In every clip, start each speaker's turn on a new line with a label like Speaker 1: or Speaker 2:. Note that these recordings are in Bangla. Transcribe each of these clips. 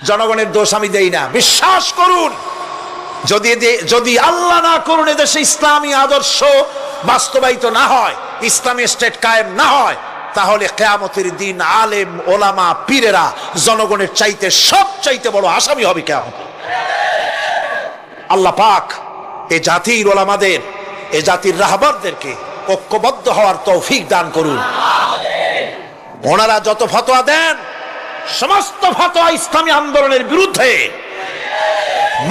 Speaker 1: জনগণের দোষ আমি দেই না। বিশ্বাস করুন, যদি আল্লাহ না করুন এদেশে ইসলামী আদর্শ বাস্তবায়িত না হয়, ইসলামী স্টেট কায়েম না হয়, তাহলে কিয়ামতের দিন আলেম ওলামা পীরেরা জনগণের চাইতে সবচাইতে বড় আসামি হবে কিয়ামত। আল্লাহ পাক এ জাতির ওলামাদের, এ জাতির রাহবারদেরকে ঐক্যবদ্ধ হওয়ার তৌফিক দান করুন। ওনারা যত ফতোয়া দেন সমস্ত ফতোয়া ইসলামী আন্দোলনের বিরুদ্ধে।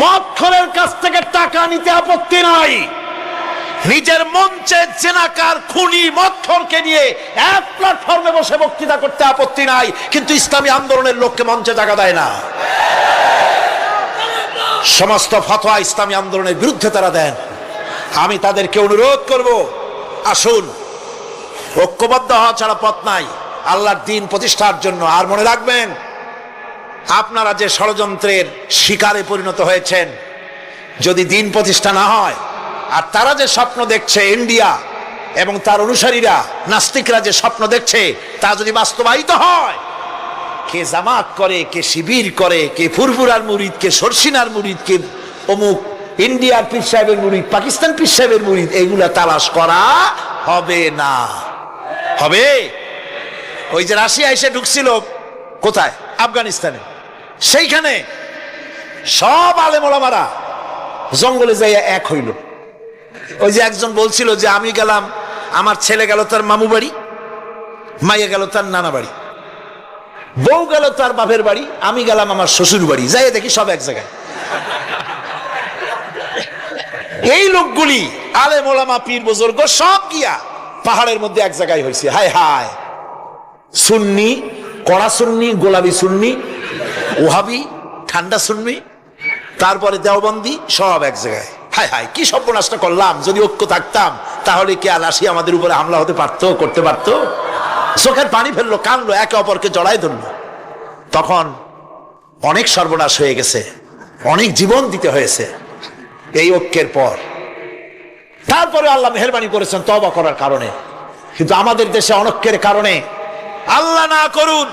Speaker 1: মদখোরের কাছ থেকে টাকা নিতে আপত্তি নাই, নিজের মঞ্চে জেনাকার খুনি মদখোরকে নিয়ে এক প্ল্যাটফর্মে বসে বক্তৃতা করতে আপত্তি নাই, কিন্তু ইসলামী আন্দোলনের লোককে মঞ্চে জায়গা দেয় না। সমস্ত ফতোয়া ইসলামী আন্দোলনের বিরুদ্ধে তারা দেন। আমি তাদেরকে অনুরোধ করব, আসুন, ঐক্যবদ্ধ হওয়া ছাড়া পথ নাই আল্লাহর দ্বীন প্রতিষ্ঠার জন্য। আর মনে রাখবেন, আপনারা যে ষড়যন্ত্রের শিকারে পরিণত হয়েছেন, যদি দ্বীন প্রতিষ্ঠা না হয়, আর তারা যে স্বপ্ন দেখছে, ইন্ডিয়া এবং তার অনুসারীরা নাস্তিকরা যে স্বপ্ন দেখছে, তা যদি বাস্তবায়িত হয়, কে জামাত করে, কে শিবির করে, কে ফুরফুরার মুরিদ, কে সরসিনার মুরিদ, কে অমুক ইন্ডিয়ার পীর সাহেবের মুরিদ, পাকিস্তান পীর সাহেবের মুরিদ, এগুলা তালাশ করা হবে না। হবে? ওই যে রাশিয়া এসে ঢুকছিল কোথায়, আফগানিস্তানে, সেইখানে সব আলেম ওলামারা জঙ্গলে যাইয়া এক হইল। ওই যে একজন বলছিল যে আমি গেলাম, আমার ছেলে গেল তার মামু বাড়ি, মাইয়া গেল তার নানা বাড়ি, বউ গেল তার বাপের বাড়ি, আমি গেলাম আমার শ্বশুর বাড়ি, যাই দেখি সব এক জায়গায়। এই লোকগুলি আলেম ওলামা পীর বুজুর্গ সব গিয়া পাহাড়ের মধ্যে এক জায়গায় হয়েছে। হায় হায়, সুন্নি, কড়া সুন্নি, গোলাপি সুন্নি, ওহাবি, ঠান্ডা সুন্নি, তারপরে দেওবন্দি, সব এক জায়গায়। হায় হায়, কি সর্বনাশটা করলাম। যদি ঐক্য থাকতাম তাহলে কি আর আসি আমাদের উপরে হামলা হতে পারতো, করতে পারতো? চোখের পানি ফেললো, কানলো, একে অপরকে জড়াই ধরলো। তখন অনেক সর্বনাশ হয়ে গেছে, অনেক জীবন দিতে হয়েছে এই ঐক্যের পর। তারপরে আল্লাহ মেহেরবানি করেছেন তওবা করার কারণে। কিন্তু আমাদের দেশে অনৈক্যের কারণে, আল্লাহ না করুন,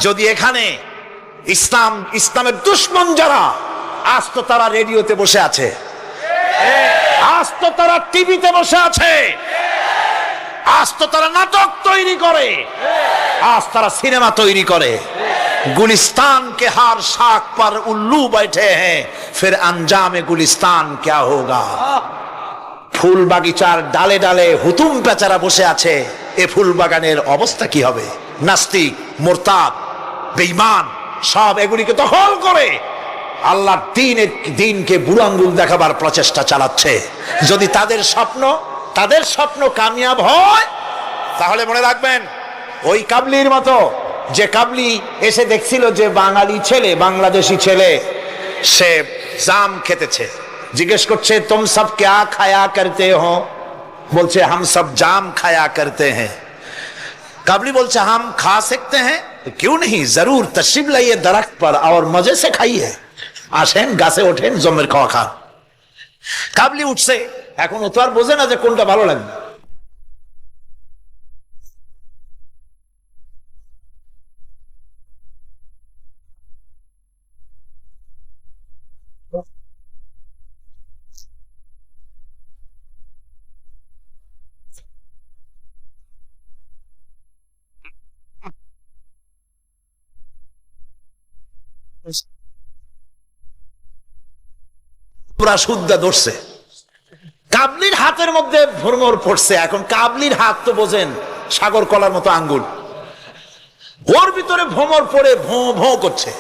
Speaker 1: যদি এখানে ইসলামের দুশমন যারা, আজ তো তারা রেডিওতে বসে আছে, আজ তো তারা টিভিতে বসে আছে, আজ তো তারা নাটক তৈরি করে, আজ তারা সিনেমা তৈরি করে। गुलिस्तान के हर शाख पर उल्लू बैठे हैं, फिर अंजाम गुलिस्तान क्या होगा। ফুল বাগিচার ডালে ডালে হুতুম পেচারা বসে আছে, এ ফুল বাগানের অবস্থা কি হবে? নাস্তিক, মুরতাদ, বেঈমান সব এগুলিকে দখল করে আল্লাহর দ্বীনকে বুড়ো আঙ্গুল দেখাবার প্রচেষ্টা চালাচ্ছে। যদি তাদের স্বপ্ন কামিয়াব হয়, তাহলে মনে রাখবেন, ওই কাবলির মতো, যে কাবলি এসে দেখছিল যে বাঙালি ছেলে, বাংলাদেশি ছেলে, সে জাম খেতেছে, জিজ্ঞেস করছে তুম সব ক্যা খায়া করতে হো? বলছে হাম সব জাম খায়া করতে হ্যাঁ। কাবলি বলছে হাম খা सकते हैं? क्यों नहीं, जरूर तशरीफ लाइए दरख्त पर और मजे से खाइए। আসেন, গাছে ওঠেন, জমের খাওয়া খান। কাবলি উঠছে, এখন ও তো আর বোঝে না যে কোনটা ভালো লাগবে। পুরা শুদ্ধা ধরছে, কাবলির হাতের মধ্যে ভ্রমর পড়ছে। এখন কাবলির হাত তো বোঝেন সাগর কলার মতো আঙ্গুল, ওর ভিতরে ভ্রমর পড়ে ভোঁ ভোঁ করছে।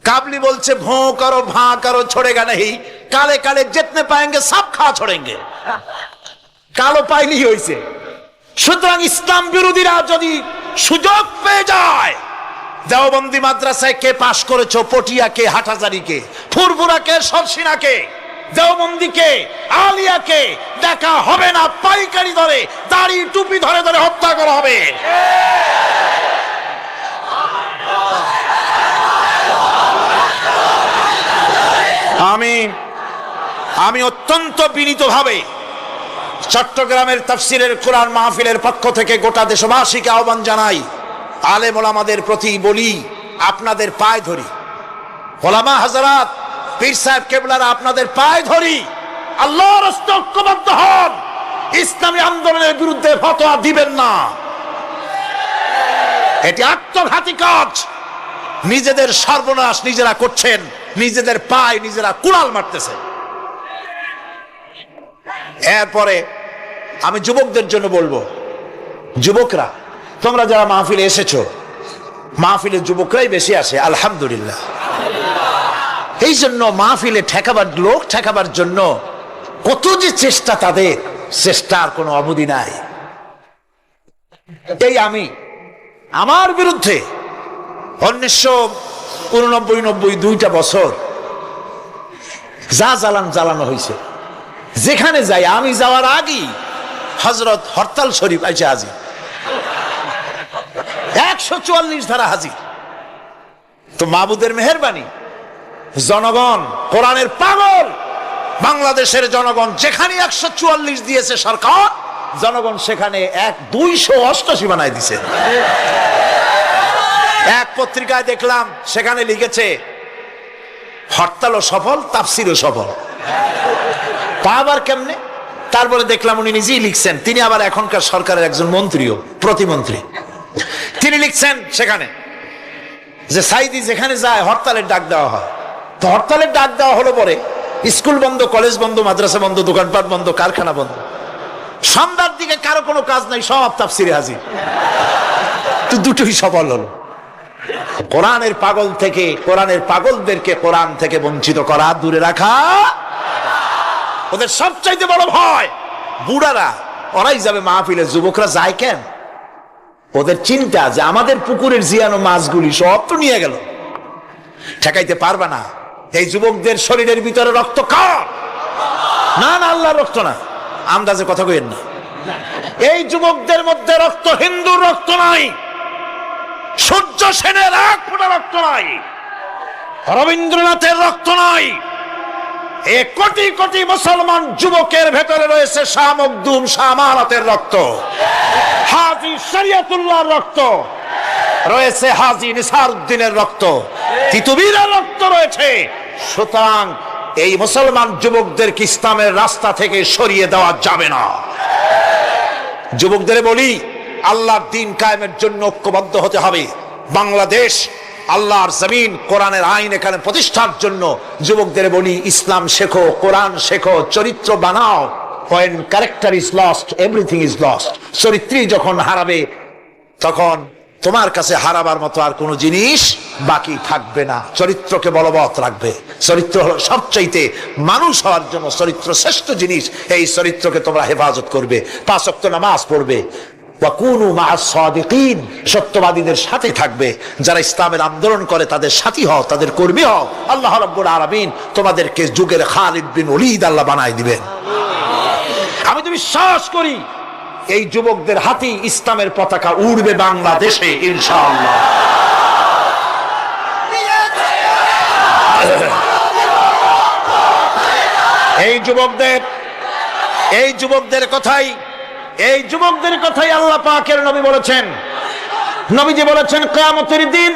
Speaker 1: কাবলি বলছে ভোঁ করো, ভাঁ করো, छोड़ेगा नहीं, কালে কালে जितने पाएंगे सब खा छोड़ेंगे। কালো পাইলি হইছে। সুতরাং ইসলাম বিরোধীরা যদি সুযোগ পেয়ে যায়, দেওবন্দি মাদ্রাসায় কে পাশ করেছো, পটিয়াকে, হাটহাজারীকে, ফুরফুরাকে, সরসিনাকে, দেওবন্দিকে, আলিয়াকে দেখা হবে না, পাইকারি ধরে, দাড়ি টুপি ধরে ধরে হত্যা করা হবে। আমি অত্যন্ত বিনীতভাবে চট্টগ্রামের তাফসিরের কোরআন মাহফিলের পক্ষ থেকে গোটা দেশবাসীকে আহ্বান জানাই, আলেম ওলামাদের প্রতি বলি, আপনাদের পায়ে ধরি, ওলামা হাজারাত, পীর সাহেব কেবলারা, আপনাদের পায়ে ধরি, আল্লাহর রাস্তায় ঐক্যবদ্ধ হন, ইসলামী আন্দোলনের বিরুদ্ধে ফতোয়া দিবেন না। এটি আত্মঘাতী কাজ। নিজেদের সর্বনাশ নিজেরা করছেন, নিজেদের পায়ে নিজেরা কুড়াল মারতেছেন। এরপরে আমি যুবকদের জন্য বলবো, যুবকরা তোমরা যারা মাহফিলে এসেছো, মাহফিলে যুবকরাই বেশি আসে আলহামদুলিল্লাহ। এই জন্য মাহফিলে লোক ঠেকাবার জন্য কত যে চেষ্টা, তাদের চেষ্টার কোনো অবধি নাই। এই আমি আমার বিরুদ্ধে 1989-90 দুইটা বছর যা জ্বালানো হয়েছে, যেখানে যাই আমি যাওয়ার আগেই হযরত হরতাল শরীফ আইছে হাজির, 144 ধারা হাজির। তো মাবুদের মেহেরবানি, জনগণ কোরআনের পাগল, বাংলাদেশের জনগণ যেখানে 144 দিয়েছে সরকার, জনগণ সেখানে 288 বানায় দিছে। এক পত্রিকায় দেখলাম সেখানে লিখেছে হরতালও সফল, তাফসিরও সফল। তা আবার কেমনে? তারপরে দেখলাম উনি নিজেই লিখছেন, তিনি আবার এখনকার সরকারের একজন মন্ত্রীও, প্রতিমন্ত্রী। তিনি লিখছেন সেখানে যে সাইদি যেখানে যায় হরতালের ডাক দেওয়া হয়। তো হরতালের ডাক দেওয়া হলো পরে স্কুল বন্ধ, কলেজ বন্ধ, মাদ্রাসা বন্ধ, দোকানপাট বন্ধ, কারখানা বন্ধ। সন্ধ্যার দিকে কারো কোনো কাজ নাই, সব তাফসিরে হাজির। তো দুটোই সফল হলো। কোরআনের পাগল থেকে, কোরআনের পাগলদেরকে কোরআন থেকে বঞ্চিত করা, দূরে রাখা ওদের সবচাইতে বড় ভয়। বুড়ারা ওরাই যাবে মাহফিলে, যুবকরা যায় কেন? ওদের চিন্তা যে আমাদের পুকুরের জিয়ানো মাছগুলি সব তো নিয়ে গেল, ঠেকাইতে পারবে না। এই যুবকদের শরীরের ভিতরে রক্ত কার? না না, আল্লাহর রক্ত না, আন্দাজে কথা কইেন না। এই যুবকদের মধ্যে রক্ত হিন্দুর রক্ত নাই, সূর্য সেনের এক ফোঁটা রক্ত নাই, রবীন্দ্রনাথের রক্ত নাই। এই কোটি কোটি মুসলমান যুবকের ভেতরে রয়েছে শাহ মখদুম, শাহ আমানতের রক্ত, হাজী শরিয়তুল্লাহর রক্ত রয়েছে, হাজী নিসারউদ্দিনের রক্ত, তিতুমীরের রক্ত রয়েছে। সুতরাং এই মুসলমান যুবকদেরকে ইসলামের রাস্তা থেকে সরিয়ে দেওয়া যাবে না। যুবকদের বলি, আল্লাহর দ্বীন কায়েমের জন্য ঐক্যবদ্ধ হতে হবে। বাংলাদেশ আল্লাহর জমিন, কোরআনের আইন এখানে প্রতিষ্ঠার জন্য যুবকদের বলি, ইসলাম শেখো, কোরআন শেখো, চরিত্র বানাও। When character is lost, everything is lost. চরিত্রই যখন হারাবে, তখন তোমার কাছে হারাবার মতো আর কোনো জিনিস বাকি থাকবে না। চরিত্রকে বলবৎ রাখবে। চরিত্র হলো সবচাইতে, মানুষ হওয়ার জন্য চরিত্র শ্রেষ্ঠ জিনিস। এই চরিত্রকে তোমরা হেফাজত করবে, 5 ওয়াক্ত নামাজ পড়বে, ওয়াকুনু মা'আস সাদিকিন, সত্যবাদীদের সাথে থাকবে। যারা ইসলামের আন্দোলন করে তাদের সাথী হও, তাদের কর্মী হও। আল্লাহ রাব্বুল আলামিন তোমাদেরকে যুগের খালিদ বিন ওলীদ আল্লাহ বানায় দিবেন। আমি তো বিশ্বাস করি এই যুবকদের হাতেই ইসলামের পতাকা উড়বে বাংলাদেশে ইনশাআল্লাহ। এই যুবকদের কথাই আল্লাহ পাকের নবী বলেছেন। নবীজি বলেছেন, কিয়ামতের দিন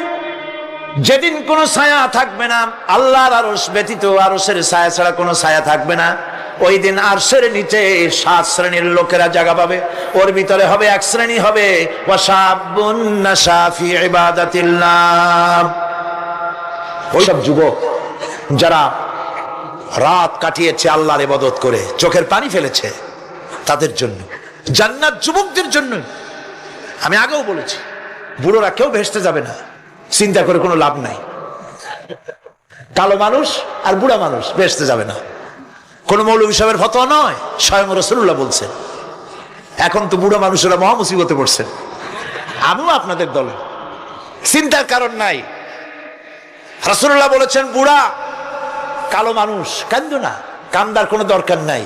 Speaker 1: যেদিন কোনো ছায়া থাকবে না, আল্লাহর আরশ ব্যতীত আরশের ছায়া ছাড়া কোনো ছায়া থাকবে না, ওই দিন আরশের নিচে 7 শ্রেণীর লোকেরা জায়গা পাবে। ওর ভিতরে হবে এক শ্রেণী হবে ওয়াশাবুন নাশা ফি ইবাদাতিল্লাহ, ওইসব যুবক যারা রাত কাটিয়েছে আল্লাহর ইবাদত করে, চোখের পানি ফেলেছে, তাদের জন্য জান্নাত যুবকদের জন্য। আমি আগেও বলেছি, বুড়োরা কেউ ভেস্তে যাবে না, চিন্তা করে কোনো লাভ নাই। কালো মানুষ আর বুড়া মানুষ ভেস্তে যাবে না, কোন মৌলভী সাহেবের ফতোয়া নয়, স্বয়ং রাসূলুল্লাহ বলছেন। এখন তো বুড়া মানুষেরা মহা মুসিবতে পড়ছেন, আমিও আপনাদের দলে, চিন্তার কারণ নাই। রাসূলুল্লাহ বলেছেন, বুড়া কালো মানুষ কান্দো না, কান্দার কোনো দরকার নাই।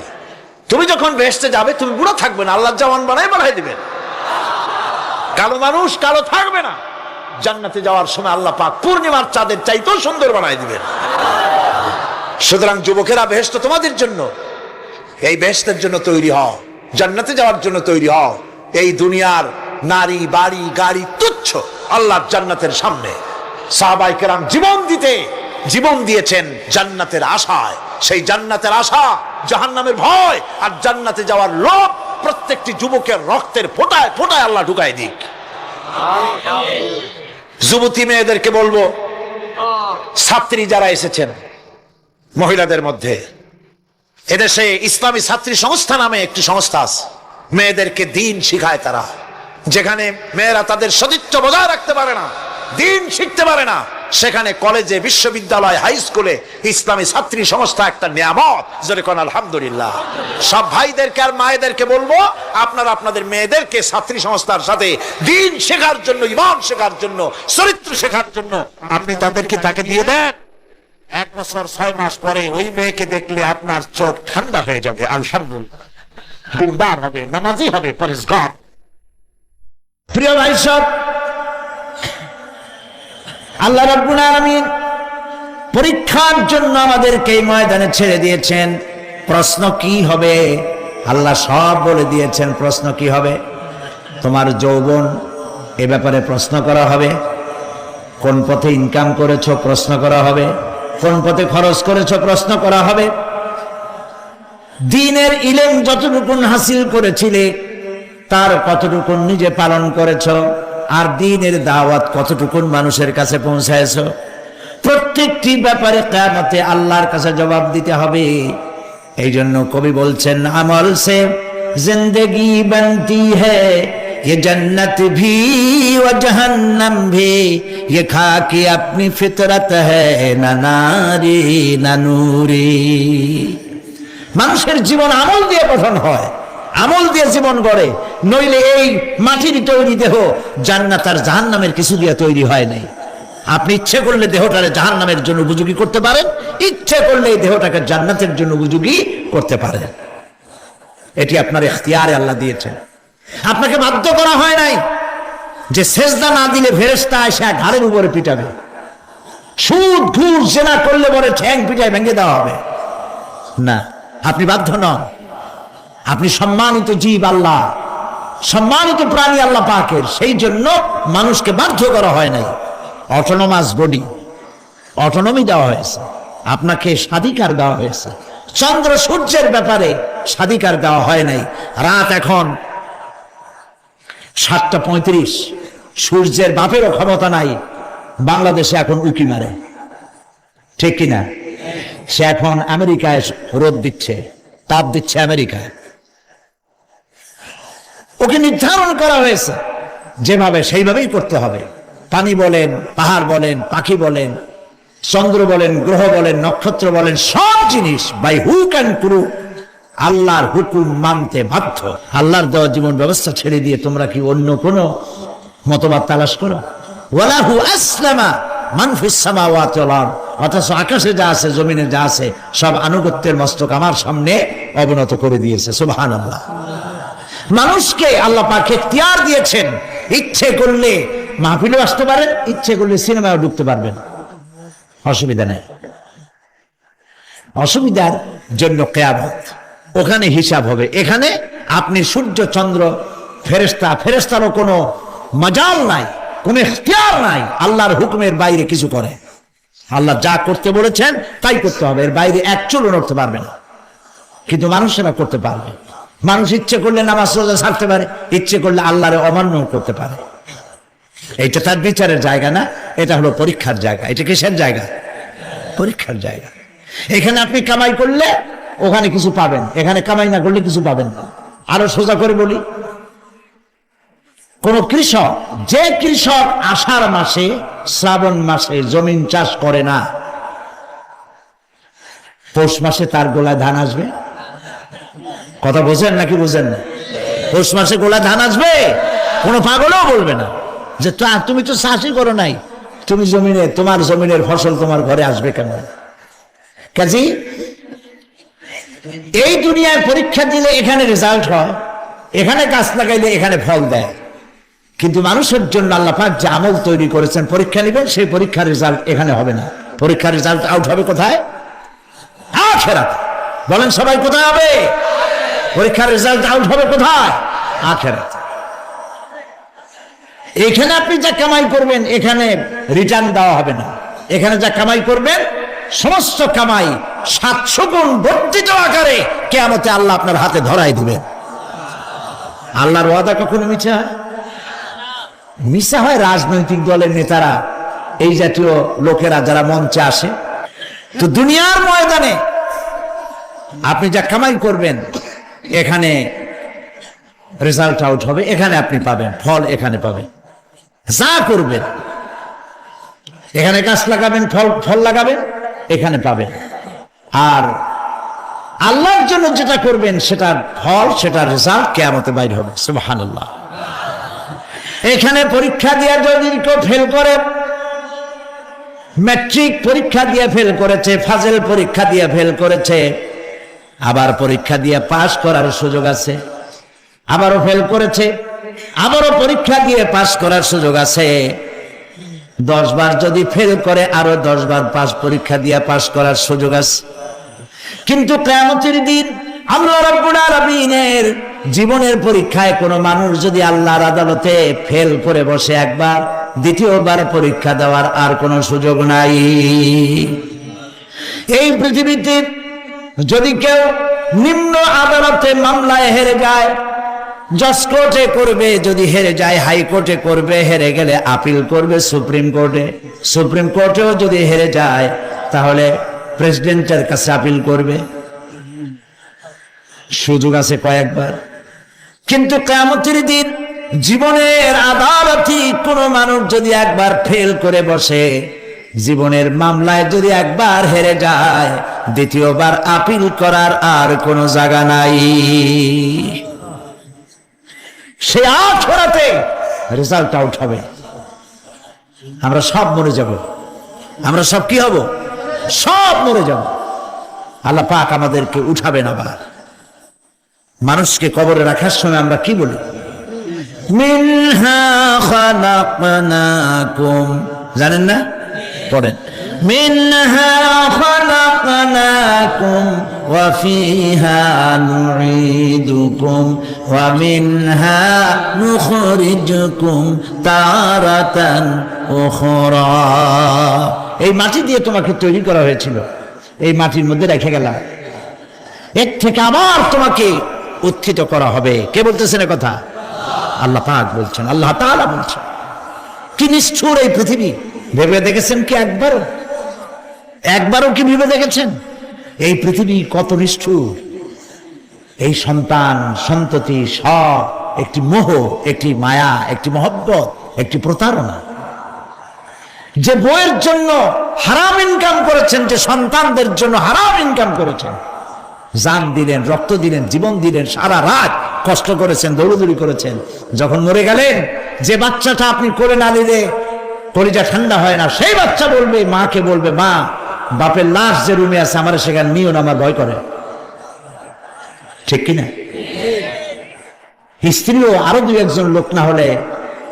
Speaker 1: তুমি যখন ভেস্তে যাবে তুমি বুড়া থাকবে না, আল্লাহ জওয়ান বানাই দিবেন। কালো মানুষ কালো থাকবে না, জান্নাতে যাওয়ার সময় আল্লাহ পাক পূর্ণিমার চাঁদের চাইতেও সুন্দর বানাই দিবেন। সুতরাং যুবকেরা, বেহেশত তোমাদের জন্য, এই বেহেশতের জন্য তৈরি হও, জান্নাতে যাওয়ার জন্য তৈরি হও। এই দুনিয়ার নারী বাড়ি গাড়ি তুচ্ছ আল্লাহর জান্নাতের সামনে। সাহাবায়ে কেরাম জীবন দিতে জীবন দিয়েছেন জান্নাতের আশায়। সেই জান্নাতের আশা, জাহান্নামের ভয় আর জান্নাতে যাওয়ার লোভ প্রত্যেকটি যুবকের রক্তের ফোঁটায় ফোঁটায় আল্লাহ ঢুকায় দিক। যুবতী মেয়েদেরকে বলবো, ছাত্রী যারা এসেছেন মহিলাদের মধ্যে, এদেশে ইসলামী ছাত্রী সংস্থা নামে একটি সংস্থা আছে। মেয়েদেরকে দ্বীন শিখায় তারা। যেখানে মেয়েরা তাদের সতীত্ব বজায় রাখতে পারে না, দ্বীন শিখতে পারে না, সেখানে কলেজে, বিশ্ববিদ্যালয়, হাই স্কুলে ইসলামী ছাত্রী সংস্থা একটা নিয়ামত। জোরে কোন আলহামদুলিল্লাহ। সব ভাইদেরকে আর মায়েদেরকে বলবো, আপনারা আপনাদের মেয়েদেরকে ছাত্রী সংস্থার সাথে দ্বীন শেখার জন্য, ঈমান শেখার জন্য, চরিত্র শেখার জন্য আপনি তাকে দিয়ে দেন। 1 বছর 6 মাস পরে ওই মেয়েকে দেখলে আপনার চোখ ঠান্ডা হয়ে যাবে। আলহামদুলিল্লাহ, দিনদার হবে, নামাজি হবে, পরেশগার।
Speaker 2: প্রিয় ভাই সব, আল্লাহ রাব্বুল আলামিন পরীক্ষার জন্য আমাদেরকে এই ময়দানে ছেড়ে দিয়েছেন। প্রশ্ন কি হবে আল্লাহ সব বলে দিয়েছেন। প্রশ্ন কি হবে? তোমার যৌবন, এ ব্যাপারে প্রশ্ন করা হবে। কোন পথে ইনকাম করেছো প্রশ্ন করা হবে। কোন পথে খরচ করেছো প্রশ্ন করা হবে। দ্বীনের ইলম যতটুকু হাসিল করেছিলে তার কতটুকু নিজে পালন করেছো, আর দ্বীনের দাওয়াত কতটুকু মানুষের কাছে পৌঁছায়ছো, প্রত্যেকটি ব্যাপারে কিয়ামতে আল্লাহর কাছে জবাব দিতে হবে। এই জন্য কবি বলছেন, আমল সে জিন্দেগি বনতি হ্যায়, ये जन्नत भी व जहन्नम भी, ये खाकी अपनी फितरत है ना नारी ना नूरी। মানুষের জীবন আমল দিয়ে গঠন হয়, আমল দিয়ে জীবন গড়ে। নইলে এই মাটির তৈরি দেহ জান্নাত আর জাহান্নামের কিছু দিয়ে তৈরি হয় নাই। আপনি ইচ্ছে করলে দেহটাকে জাহান্নামের জন্য উপযোগী করতে পারেন, ইচ্ছে করলে এই দেহটাকে জান্নাতের জন্য উপযোগী করতে পারেন। এটি আপনার ইখতিয়ারে আল্লাহ দিয়েছেন। আপনাকে বাধ্য করা হয় নাই যে সেজদা না দিলে ফেরেশতা এসে ঘাড়ের উপরে পিটাবে, সুদ ঘুষ জেনা করলে পরে ঠ্যাং পিটায় ভেঙে দেওয়া হবে না। আপনি বাধ্য নন। আপনি সম্মানিত জীব, আল্লাহ সম্মানিত প্রাণী আল্লাহ পাকের। সেই জন্য মানুষকে বাধ্য করা হয় নাই। অটোনোমাস বডি, অটোনমি দেওয়া হয়েছে, আপনাকে স্বাধিকার দেওয়া হয়েছে। চন্দ্র সূর্যের ব্যাপারে স্বাধিকার দেওয়া হয় নাই। রাত এখন 7:35, সূর্যের বাপেরও ক্ষমতা নাই বাংলাদেশে এখন উকি মারে, ঠিক কিনা? সে এখন আমেরিকায় রোদ দিচ্ছে, তাপ দিচ্ছে আমেরিকায়। ওকে নির্ধারণ করা হয়েছে যেভাবে, সেইভাবেই করতে হবে। পানি বলেন, পাহাড় বলেন, পাখি বলেন, চন্দ্র বলেন, গ্রহ বলেন, নক্ষত্র বলেন, সব জিনিস বাই হুক অ্যান্ড ক্রুক আল্লাহর হুকুম মানতে বাধ্য। আল্লাহর দেওয়া জীবন ব্যবস্থা ছেড়ে দিয়ে তোমরা কি অন্য কোনো মতবাদ তালাশ করো? ওয়ালাহু আসলামা মান ফিস সামাওয়াতি ওয়াল আরদ। অথচ আকাশে যা আছে, জমিনে যা আছে, সব আনুগত্যের মস্তক আমার সামনে অবনত করে দিয়েছে। সুবহানাল্লাহ। মানুষকে আল্লাহ পাক ইখতিয়ার দিয়েছেন। ইচ্ছে করলে মাহফিলে আসতে পারেন, ইচ্ছে করলে সিনেমায় ঢুকতে পারবেন, অসুবিধা নেই। অসুবিধার জন্য কিয়ামত, ওখানে হিসাব হবে। এখানে আপনি সূর্য, চন্দ্র, ফেরেশতা, ফেরেশতারও কোনো মজাল নাই, কোনো ইখতিয়ার নাই আল্লাহর হুকুমের বাইরে কিছু করে। আল্লাহ যা করতে বলেছেন তাই করতে হবে, এর বাইরে এক চুলও নড়তে পারবে না। কিন্তু মানুষেরা করতে পারবে। মানুষ ইচ্ছে করলে নামাজ রোজা ছাড়তে পারে, ইচ্ছে করলে আল্লাহর অমান্য করতে পারে। এইটা তার বিচারের জায়গা না, এটা হলো পরীক্ষার জায়গা। এটা কিসের জায়গা? পরীক্ষার জায়গা। এখানে আপনি কামাই করলে ওখানে কিছু পাবেন, এখানে কামাই না করলে কিছু পাবেন না। আরো সোজা করে বলি, কোন কৃষক, যে কৃষক আষাঢ় মাসে, শ্রাবণ মাসে জমিন চাষ করে না, পৌষ মাসে তার গোলায় ধান আসবে? কথা বোঝেন নাকি বোঝেন না? পৌষ মাসে গোলায় ধান আসবে? কোনো পাগলও বলবে না যে তুমি তো চাষই করো নাই, তুমি জমিনে, তোমার জমিনের ফসল তোমার ঘরে আসবে কেন? কাজী এই দুনিয়ায় পরীক্ষা দিলে এখানে রেজাল্ট হয়, এখানে গাছ লাগাইলে এখানে ফল দেয়। কিন্তু মানুষের জন্য আল্লাহ পাক যে আমল তৈরি করেছেন, পরীক্ষা নেবেন, সেই পরীক্ষার রেজাল্ট এখানে হবে না। পরীক্ষার রেজাল্ট আউট হবে কোথায়? আখিরাতে। বলেন সবাই, কোথায় হবে? পরীক্ষার রেজাল্ট আউট হবে কোথায়? আখিরাতে। এখানে আপনি যা কামাই করবেন এখানে রিটার্ন দেওয়া হবে না, এখানে যা কামাই করবেন সমস্ত কামাই 700 গুণ বর্ধিত আকারে কিয়ামতে আল্লাহ আপনার হাতে ধরাই দিবেন। আল্লাহর ওয়াদা কখনো মিথ্যা হয়? মিথ্যা হয় রাজনৈতিক দলের নেতারা, এই জাতীয় লোকেরা যারা মঞ্চে আসে। তো দুনিয়ার ময়দানে আপনি যা কামাই করবেন এখানে রেজাল্ট আউট হবে, এখানে আপনি পাবেন ফল, এখানে পাবেন। যা করবেন এখানে গাছ লাগাবেন, ফল লাগাবেন, এখানে পাবেন। আর আল্লাহর জন্য যেটা করবেন সেটার ফল, সেটার রেজাল্ট কিয়ামতে বাইর হবে। সুবহানাল্লাহ। এখানে পরীক্ষা দিয়ে যদি কেউ ফেল করে, ম্যাট্রিক পরীক্ষা দিয়ে ফেল করেছে, ফাজেল পরীক্ষা দিয়ে ফেল করেছে, আবার পরীক্ষা দিয়ে পাশ করার সুযোগ আছে, আবারও ফেল করেছে, আবারও পরীক্ষা দিয়ে পাশ করার সুযোগ আছে। 10 বার যদি ফেল করে আরো 10 বার পাশ পরীক্ষা দিয়ে পাশ করার সুযোগ আছে। কিন্তু কিয়ামতের দিন আল্লাহ রাব্বুল আলামিনের জীবনের পরীক্ষায় কোনো মানুষ যদি আল্লাহর আদালতে ফেল করে বসে একবার, দ্বিতীয়বার পরীক্ষা দেওয়ার আর কোনো সুযোগ নাই। এই পৃথিবীতে যদি কেউ নিম্ন আদালতে মামলায় হেরে যায়, জজ কোর্টে করবে, যদি হেরে যায় হাইকোর্টে করবে, হেরে গেলে আপিল করবে সুপ্রিম কোর্টে, সুপ্রিম কোর্টেও যদি হেরে যায় তাহলে প্রেসিডেন্টের কাছে আপিল করবে। সুযোগ আছে কয়েকবার। কিন্তু কিয়ামতের দিন জীবনের আদালতে কোনো মানুষ যদি একবার ফেল করে বসে, জীবনের মামলায় যদি একবার হেরে যায়, দ্বিতীয়বার আপিল করার আর কোনো জায়গা নাই। সে আখিরাতে রেজাল্ট আউট হবে। আমরা সব মরে যাব, আমরা সব কি হব? সব মরে যাব। আল্লাহ পাক আমাদেরকে উঠাবেন। আবার মানুষকে কবরে রাখার সময় আমরা কি বলি? মিনহা খালাকনাকুম, জানেন না? পড়েন, মিনহা খালাকনাকুম ওয়া ফিহা নুঈদুকুম ওয়া মিনহা নুখরিজুকুম তারাতান উখরা। এই মাটি দিয়ে তোমাকে তৈরি করা হয়েছিল, এই মাটির মধ্যে রেখে গেলাম, এর থেকে আবার তোমাকে উত্থিত করা হবে। কে বলতেছেন কথা? আল্লাহ পাক বলছেন, আল্লাহ তাআলা বলছেন। কি নিষ্ঠুর এই পৃথিবী! ভেবে দেখেছেন কি একবারও কি ভেবে দেখেছেন এই পৃথিবী কত নিষ্ঠুর? এই সন্তান সন্ততি সব একটি মোহ, একটি মায়া, একটি মহব্বত, একটি প্রতারণা। যে বইয়ের জন্য হারাম ইনকাম করেছেন, যে সন্তানদের জন্য হারাম ইনকাম করেছেন, জান দিলেন, রক্ত দিলেন, জীবন দিলেন, সারা রাত কষ্ট করেছেন, দৌড়দৌড়ি করেছেন, যখন মরে গেলেন, যে বাচ্চাটা আপনি কোলে না নিলে কলিজা ঠান্ডা হয় না, সেই বাচ্চা বলবে, মাকে বলবে, মা বাপের লাশ যে রুমে আছে আমার সেখানে নিও না, আমার ভয় করে। ঠিক কিনা? স্ত্রীও আরো 2-1 লোক না হলে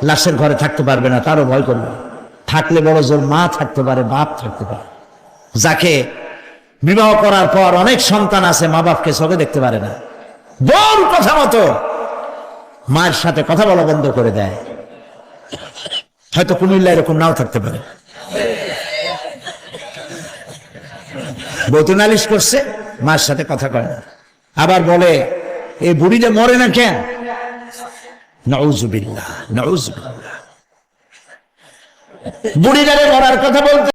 Speaker 2: লাশের ঘরে থাকতে পারবে না, তারও ভয় করবে। থাকলে বড় জোর মা থাকতে পারে, বাপ থাকতে পারে। যাকে বিবাহ করার পর অনেক সন্তান আছে, মা বাপকে চোখে দেখতে পারে না, বড় কথা মতো মায়ের সাথে কথা বলা বন্ধ করে দেয়। হয়তো কুমিল্লা এরকম নাও থাকতে পারে। বউ নালিশ করছে, মায়ের সাথে কথা কয় না, আবার বলে এই বুড়িটা মরে না কেন? নাউযুবিল্লাহ, নাউযুবিল্লাহ। বুড়িটারে মরার কথা বলতে